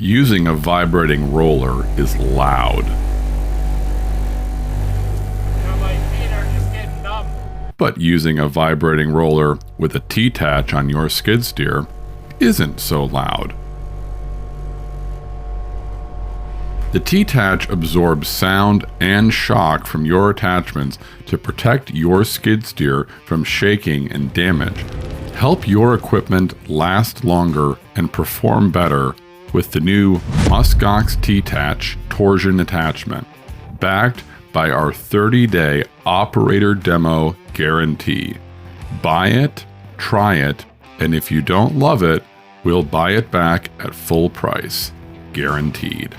Using a vibrating roller is loud. My feet are just getting numb. But using a vibrating roller with a T-Tach on your skid steer isn't so loud. The T-Tach absorbs sound and shock from your attachments to protect your skid steer from shaking and damage. Help your equipment last longer and perform better with the new MUSKOX T-Tach torsion attachment, backed by our 30-day operator demo guarantee. Buy it, try it, and if you don't love it, we'll buy it back at full price. Guaranteed.